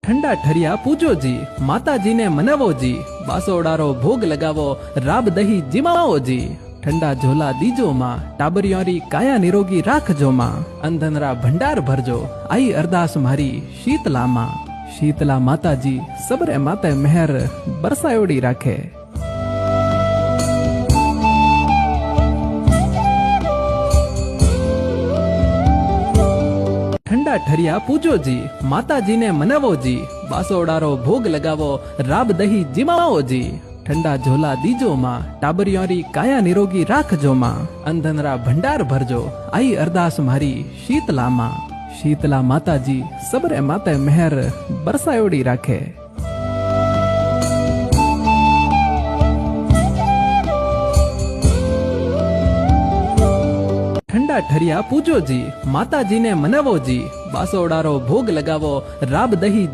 ठंडा ठरिया पूजो जी, माता जी ने मनावो जी, बासोडारो भोग लगावो, राब दही जिमाओ जी। ठंडा झोला दीजो मां, टाबरियोरी काया निरोगी राखजो मां, अंधनरा भंडार भरजो, आई अरदास मारी शीतला मां। शीतला माता जी सबरे माते मेहर बरसायोड़ी राखे। ठंडा ठरिया पूजो जी, माता जी ने मनावो जी, बासोडारो भोग लगावो, राब दही जिमाओ जी। ठंडा झोला दीजो मां, टाबरियोरी काया निरोगी राखजो मां, अंधनरा भंडार भरजो, आई अरदास मारी शीतला मां। शीतला माता जी सबरे माते मेहर बरसायोड़ी राखे। ठंडा ठरिया पूजो जी, माता जी ने मनावो जी, बासोडारो भोग लगावो, राब दही